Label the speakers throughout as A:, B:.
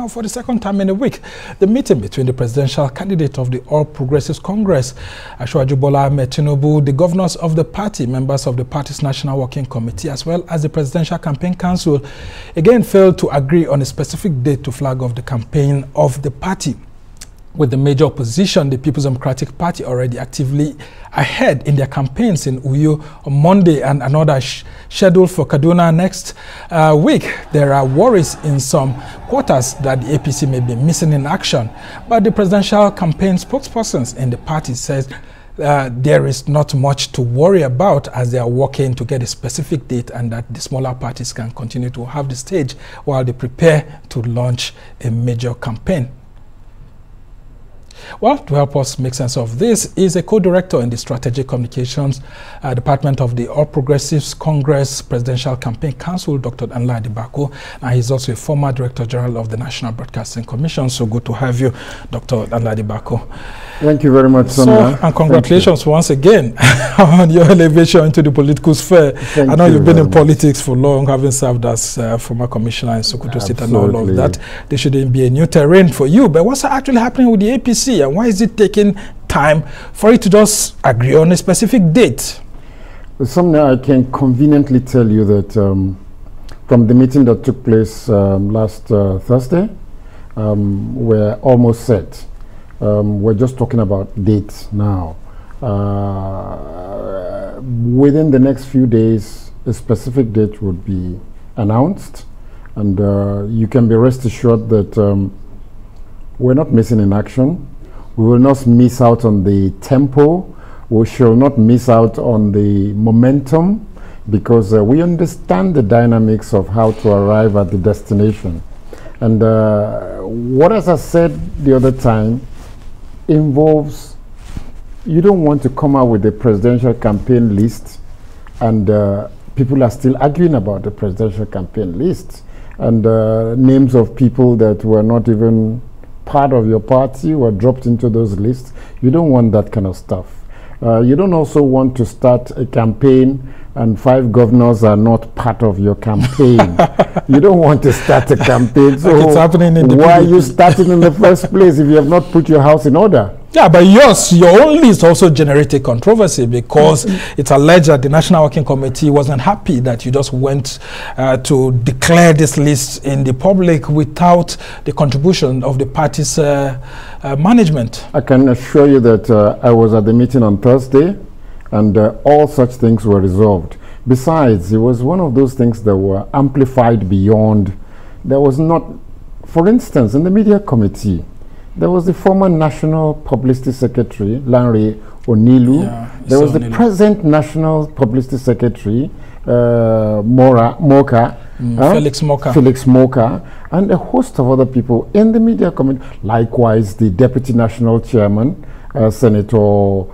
A: Now, for the second time in a week, the meeting between the presidential candidate of the All Progressives Congress, Asiwaju Bola Ahmed Tinubu, the governors of the party, members of the party's National Working Committee, as well as the Presidential Campaign Council, again failed to agree on a specific date to flag off the campaign of the party. With the major opposition, the People's Democratic Party, already actively ahead in their campaigns in Uyo on Monday and another scheduled for Kaduna next week, there are worries in some quarters that the APC may be missing in action. But the presidential campaign spokespersons in the party says there is not much to worry about as they are working to get a specific date, and that the smaller parties can continue to have the stage while they prepare to launch a major campaign. Well, to help us make sense of this is a co-director in the Strategic Communications Department of the All Progressives Congress Presidential Campaign Council, Dr. Danla Adibako, and he's also a former Director General of the National Broadcasting Commission. So good to have you, Dr. Danla Adibako.
B: Thank you very much, Sonia.
A: And congratulations once again on your elevation into the political sphere. I know you've been in politics for long, having served as former commissioner in Sokoto State and all of that. There shouldn't be a new terrain for you. But what's actually happening with the APC, and why is it taking time for it to just agree on a specific date?
B: Sonia, I can conveniently tell you that from the meeting that took place last Thursday, we're almost set. We're just talking about dates now. Within the next few days, a specific date would be announced, and you can be rest assured that we're not missing in action. We will not miss out on the tempo. We shall not miss out on the momentum, because we understand the dynamics of how to arrive at the destination. And what, as I said the other time, involves, you don't want to come out with a presidential campaign list and people are still arguing about the presidential campaign list, and names of people that were not even part of your party were dropped into those lists. You don't want that kind of stuff. You don't also want to start a campaign and 5 governors are not part of your campaign. You don't want to start a campaign. So
A: like it's happening in
B: why are you starting in the first place if you have not put your house in order?
A: Yeah, but yours, your own list also generated controversy because it's alleged that the National Working Committee wasn't happy that you just went to declare this list in the public without the contribution of the party's management.
B: I can assure you that I was at the meeting on Thursday, and all such things were resolved. Besides, it was one of those things that were amplified beyond. There was not, for instance, in the media committee, there was the former National Publicity Secretary, Lanre Onilu. Yeah, there was the present National Publicity Secretary, Felix Moka, and a host of other people in the media committee. Likewise, the Deputy National Chairman, Senator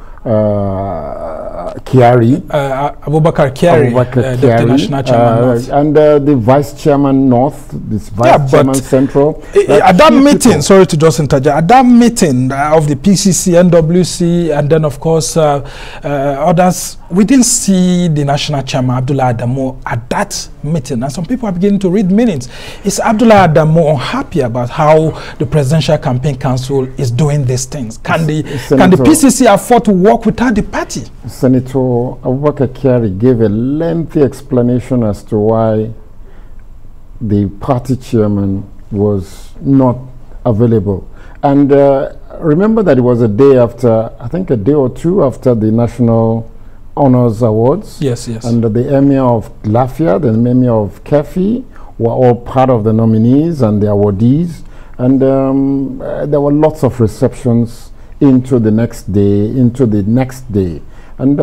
A: Abubakar Kyari, Deputy National Chairman North.
B: And the Vice Chairman North, this Vice Chairman Central.
A: At that meeting, sorry to just interject, at that meeting of the PCC, NWC, and then of course others, we didn't see the National Chairman, Abdullah Adamu, at that meeting. And some people are beginning to read meanings. Is Abdullah Adamu unhappy about how the Presidential Campaign Council is doing these things? Can the PCC afford to work without the party?
B: Senator Abubakar Kyari gave a lengthy explanation as to why the party chairman was not available. And remember that it was a day after, I think a day or two after the National Honors Awards.
A: Yes, yes.
B: And the Emir of Lafia, the Emir of Kefi were all part of the nominees and the awardees. And there were lots of receptions into the next day, And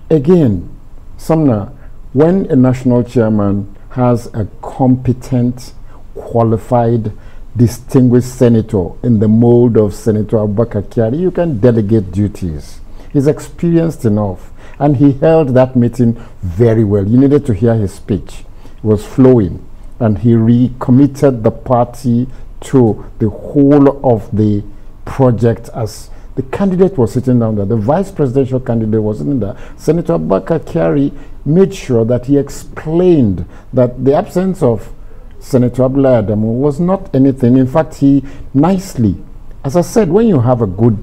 B: again, Sumner, when a national chairman has a competent, qualified, distinguished senator in the mold of Senator Abubakar Kyari, you can delegate duties. He's experienced enough, and he held that meeting very well. You needed to hear his speech. It was flowing, and he recommitted the party to the whole of the project. As the candidate was sitting down there, the vice presidential candidate was sitting there, Senator Abubakar Kyari made sure that he explained that the absence of Senator Abdullah Adamu was not anything. In fact, he nicely, as I said, when you have a good,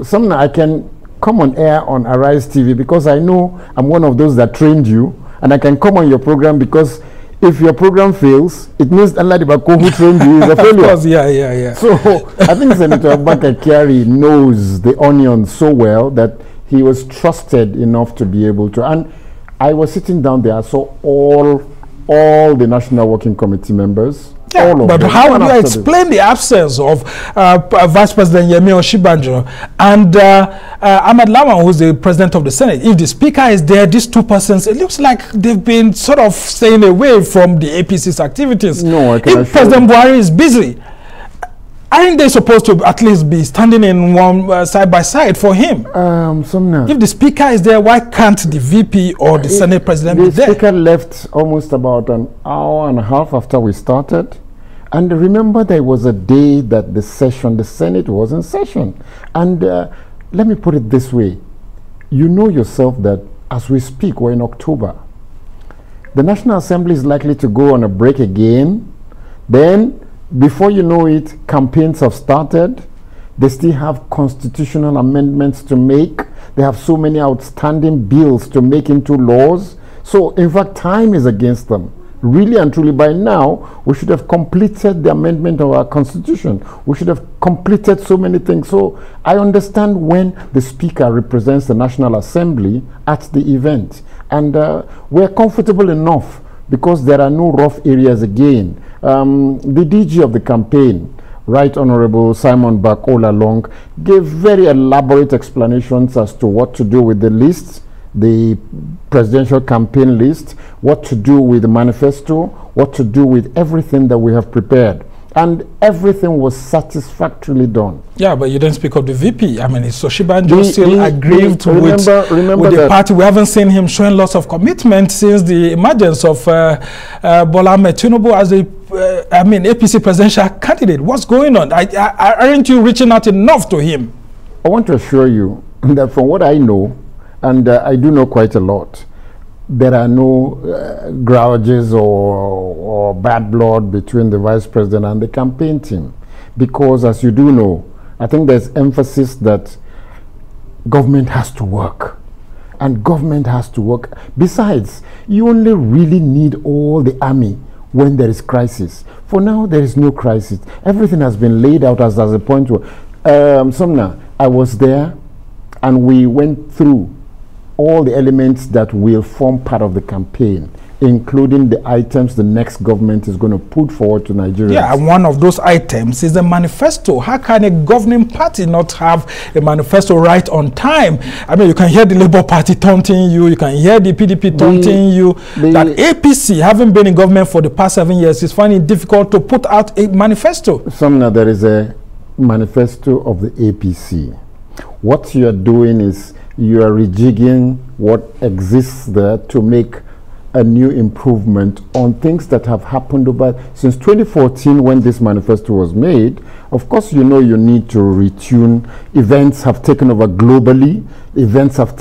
B: something I can come on air on Arise TV because I know I'm one of those that trained you, and I can come on your program because if your program fails, it means Allah Dibako who trained you is a failure.
A: Of course, yeah.
B: So I think Senator Abubakar Kyari knows the onion so well that he was trusted enough to be able to. And I was sitting down there, I saw all the National Working Committee members.
A: Yeah, but how do you explain the absence of Vice President Yemi Oshibanjo and Ahmad Lawan, who's the President of the Senate? If the Speaker is there, these two persons, it looks like they've been sort of staying away from the APC's activities.
B: No, I can
A: If President Buhari is busy, aren't they supposed to at least be standing in one side by side for him? If the Speaker is there, why can't the VP or the Senate President be there?
B: The Speaker left almost about an hour and a half after we started. And remember, there was a day that the Senate was in session. And let me put it this way. You know yourself that as we speak, we're in October. The National Assembly is likely to go on a break again. Then, before you know it, campaigns have started. They still have constitutional amendments to make. They have so many outstanding bills to make into laws. So, in fact, time is against them. Really and truly, by now, we should have completed the amendment of our constitution. We should have completed so many things. So I understand when the Speaker represents the National Assembly at the event. And we're comfortable enough because there are no rough areas again. The DG of the campaign, Right Honorable Simon Bak all along, gave very elaborate explanations as to what to do with the lists, the presidential campaign list, what to do with the manifesto, what to do with everything that we have prepared. And everything was satisfactorily done.
A: Yeah, but you didn't speak of the VP. I mean, is Oshibanjo still aggrieved with the party? We haven't seen him showing lots of commitment since the emergence of Bola Ahmed Tinubu as the APC presidential candidate. What's going on? Aren't you reaching out enough to him?
B: I want to assure you that from what I know, and I do know quite a lot, there are no grouches or bad blood between the vice president and the campaign team. Because as you do know, I think there's emphasis that government has to work. And government has to work. Besides, you only really need all the army when there is crisis. For now, there is no crisis. Everything has been laid out as a point where, Sumna, I was there and we went through all the elements that will form part of the campaign, including the items the next government is going to put forward to Nigeria.
A: Yeah, and one of those items is a manifesto. How can a governing party not have a manifesto right on time? I mean, you can hear the Labour Party taunting you, you can hear the PDP taunting you, that APC, having been in government for the past 7 years, is finding it difficult to put out a manifesto.
B: Sumna, there is a manifesto of the APC. What you are doing is you are rejigging what exists there to make a new improvement on things that have happened over since 2014 when this manifesto was made. Of course, you know you need to retune. Events have taken over globally. Events have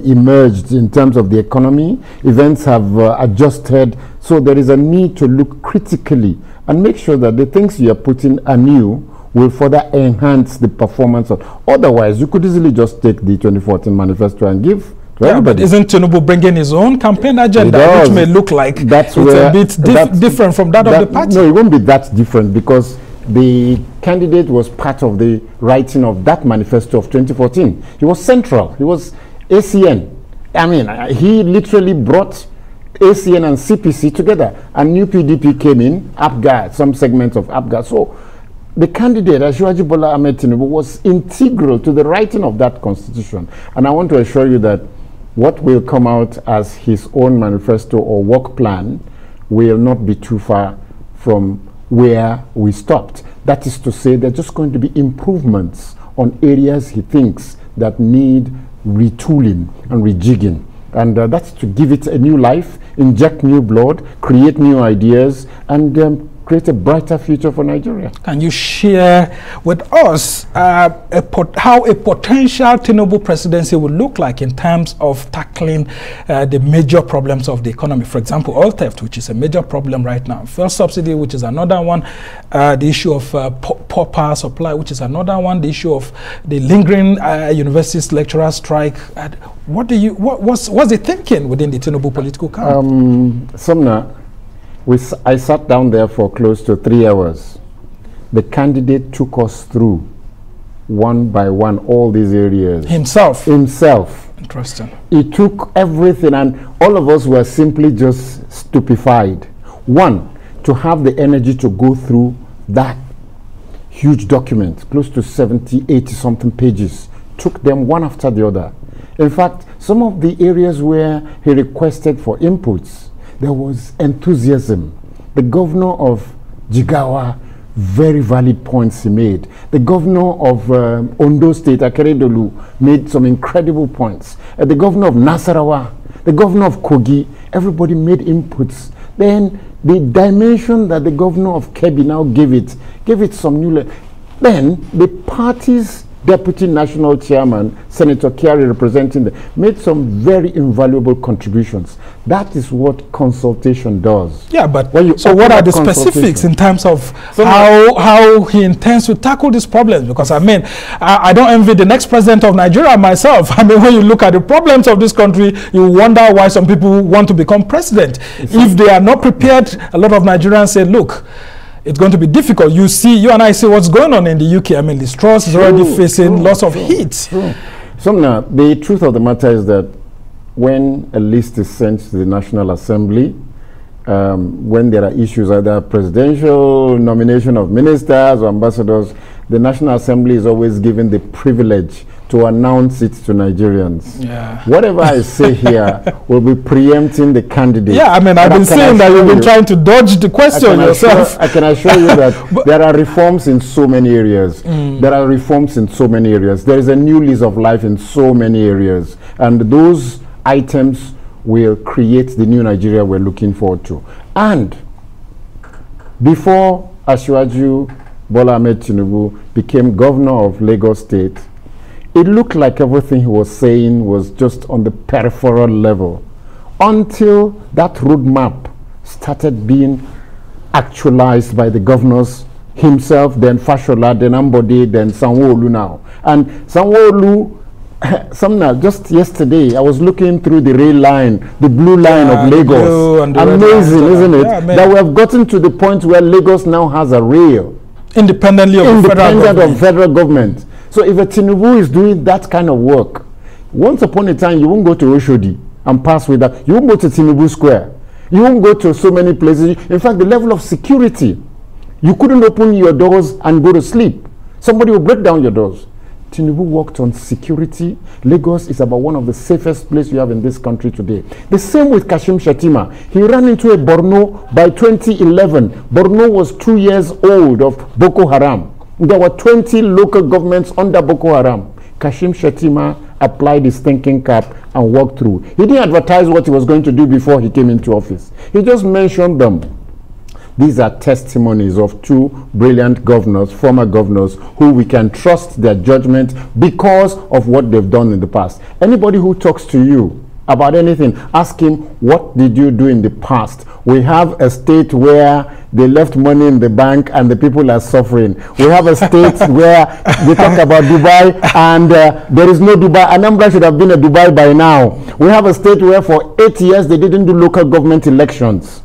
B: emerged in terms of the economy. Events have adjusted. So there is a need to look critically and make sure that the things you are putting anew will further enhance the performance of. Otherwise, you could easily just take the 2014 manifesto and give to everybody.
A: But isn't Tinubu bringing his own campaign agenda, which may look like it's a bit different from that of the party?
B: No, it won't be that different because the candidate was part of the writing of that manifesto of 2014. He was central. He was ACN. I mean, he literally brought ACN and CPC together. And new PDP came in, APGA, some segments of APGA. So the candidate, Asiwaju Bola Ahmed Tinubu, was integral to the writing of that constitution. And I want to assure you that what will come out as his own manifesto or work plan will not be too far from where we stopped. That is to say, there's just going to be improvements on areas he thinks that need retooling and rejigging. And that's to give it a new life, inject new blood, create new ideas, and create a brighter future for Nigeria.
A: Can you share with us how a potential Tinubu presidency would look like in terms of tackling the major problems of the economy? For example, oil theft, which is a major problem right now. Fuel subsidy, which is another one. The issue of poor power supply, which is another one. The issue of the lingering universities lecturer strike. What's the thinking within the Tinubu political camp?
B: Sumner, I sat down there for close to 3 hours. The candidate took us through one by one all these areas.
A: Himself?
B: Himself.
A: Interesting.
B: He took everything, and all of us were simply just stupefied. One, to have the energy to go through that huge document, close to 70, 80 something pages, took them one after the other. In fact, some of the areas where he requested for inputs, there was enthusiasm. The governor of Jigawa, very valid points he made. The governor of Ondo State, Akeredolu, made some incredible points. The governor of Nasarawa, the governor of Kogi, everybody made inputs. Then the dimension that the governor of Kebbi now gave it some new. Then the party's Deputy National Chairman, Senator Kyari, representing them, made some very invaluable contributions. That is what consultation does.
A: Yeah, but so what are the specifics in terms of how he intends to tackle these problems? Because I mean, I don't envy the next president of Nigeria myself. I mean, when you look at the problems of this country, you wonder why some people want to become president. If they are not prepared, a lot of Nigerians say, look, it's going to be difficult. You and I see what's going on in the UK. I mean, the Strauss is already facing lots of heat.
B: So the truth of the matter is that when a list is sent to the National Assembly, when there are issues, either presidential nomination of ministers or ambassadors, the National Assembly is always given the privilege to announce it to Nigerians.
A: Yeah.
B: Whatever I say here will be preempting the candidate.
A: Yeah, I mean, I've been saying that you've been trying to dodge the question yourself.
B: I can assure you that there are reforms in so many areas. There are reforms in so many areas. There is a new lease of life in so many areas. And those items will create the new Nigeria we're looking forward to. And before Asiwaju Bola Ahmed Tinubu became governor of Lagos State, it looked like everything he was saying was just on the peripheral level until that roadmap started being actualized by the governors himself, then Fashola, then Ambode, then Sanwo-Olu now. And Sanwo-Olu, just yesterday, I was looking through the rail line, the blue line of Lagos. Amazing, isn't it? Yeah, that we have gotten to the point where Lagos now has a rail.
A: Independent
B: of federal government. So if a Tinubu is doing that kind of work, once upon a time, you won't go to Oshodi and pass with that. You won't go to Tinubu Square. You won't go to so many places. In fact, the level of security, you couldn't open your doors and go to sleep. Somebody will break down your doors. Tinubu worked on security. Lagos is about one of the safest places you have in this country today. The same with Kashim Shettima. He ran into a Borno by 2011. Borno was 2 years old of Boko Haram. There were 20 local governments under Boko Haram. Kashim Shettima applied his thinking cap and walked through. He didn't advertise what he was going to do before he came into office. He just mentioned them. These are testimonies of two brilliant governors, former governors, who we can trust their judgment because of what they've done in the past. Anybody who talks to you about anything, ask him, what did you do in the past? We have a state where they left money in the bank and the people are suffering. We have a state where they talk about Dubai and there is no Dubai. Anambra should have been a Dubai by now. We have a state where for 8 years they didn't do local government elections.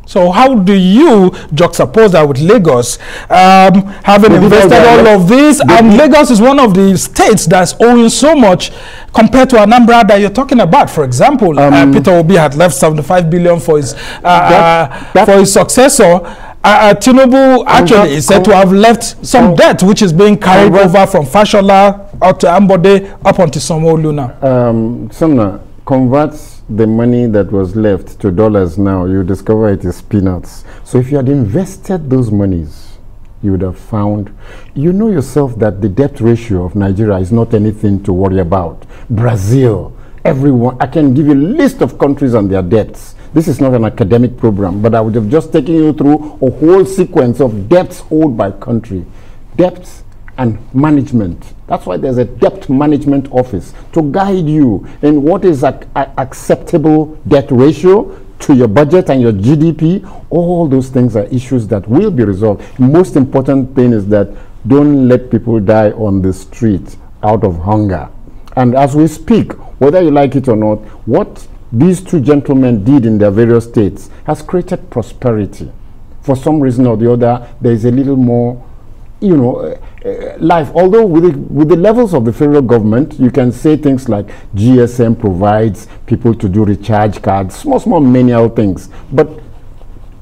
A: So how do you juxtapose that with Lagos, having invested all of this, and Lagos is one of the states that's owing so much compared to Anambra that you're talking about. For example, Peter Obi had left 75 billion for his successor. Tinubu actually is said to have left some debt, which is being carried over from Fashola out to Ambode up onto Sanwo-Olu now.
B: Sumner, converts the money that was left to dollars now, you discover it is peanuts. So if you had invested those monies, you would have found, you know yourself that the debt ratio of Nigeria is not anything to worry about. Brazil, everyone, I can give you a list of countries and their debts. This is not an academic program, but I would have just taken you through a whole sequence of debts owed by country. Debts and management. That's why there's a debt management office to guide you in what is acceptable debt ratio to your budget and your GDP. All those things are issues that will be resolved. Most important thing is that don't let people die on the street out of hunger. And as we speak, whether you like it or not, what these two gentlemen did in their various states has created prosperity. For some reason or the other, there is a little more, you know, life. Although with the levels of the federal government, you can say things like GSM provides people to do recharge cards, small menial things. But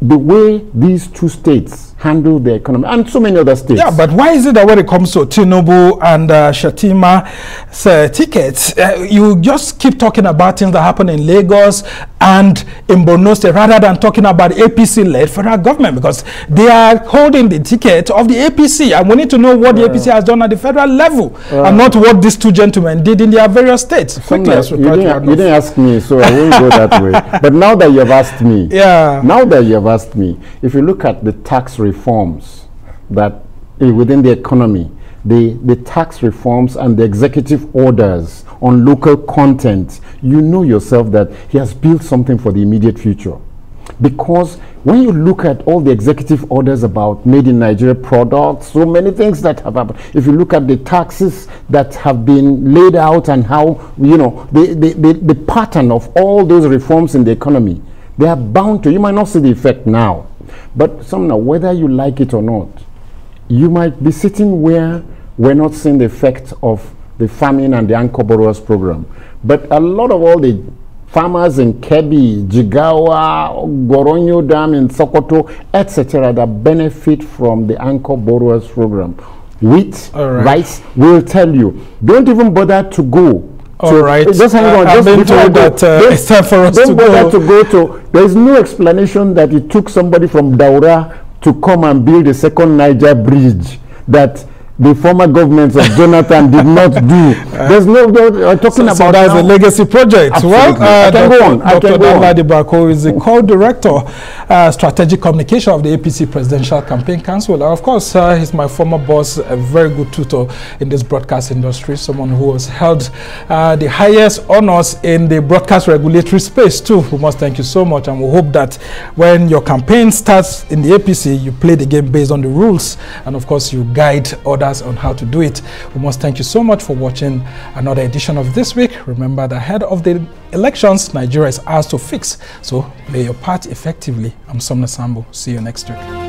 B: the way these two states handle the economy, and so many other states.
A: Yeah, but why is it that when it comes to Tinubu and Shetima's tickets, you just keep talking about things that happen in Lagos and in Borno State rather than talking about APC-led federal government, because they are holding the ticket of the APC, and we need to know what the APC has done at the federal level and not what these two gentlemen did in their various states. Quickly,
B: you didn't ask me, so I won't go that way. But now that you have asked me, if you look at the tax reforms that within the economy, the tax reforms and the executive orders on local content, you know yourself that he has built something for the immediate future. Because when you look at all the executive orders about made in Nigeria products, so many things that have happened. If you look at the taxes that have been laid out and how, you know, the pattern of all those reforms in the economy, they are bound to, you might not see the effect now, but somehow, whether you like it or not, you might be sitting where we're not seeing the effect of the famine and the anchor borrowers program. But a lot of all the farmers in Kebbi, Jigawa, Goronyo Dam in Sokoto, etc., that benefit from the anchor borrowers program, wheat, rice, will tell you, don't even bother to go.
A: All right.
B: Just hang on.
A: I've been told that it's time for us to
B: go. There is no explanation that it took somebody from Daura to come and build a second Niger bridge that the former governments of Jonathan did not do. There's no talking about
A: that's a legacy project.
B: Absolutely.
A: Well,
B: Dr.
A: Danladi Bako is the co-director, strategic communication of the APC Presidential Campaign Council. Of course, he's my former boss, a very good tutor in this broadcast industry, someone who has held the highest honors in the broadcast regulatory space too. We must thank you so much, and we hope that when your campaign starts in the APC, you play the game based on the rules, and of course, you guide others on how to do it. We must thank you so much for watching another edition of This Week. Remember, the ahead of the elections, Nigeria is ours to fix. So play your part effectively. I'm Somna Sambo. See you next week.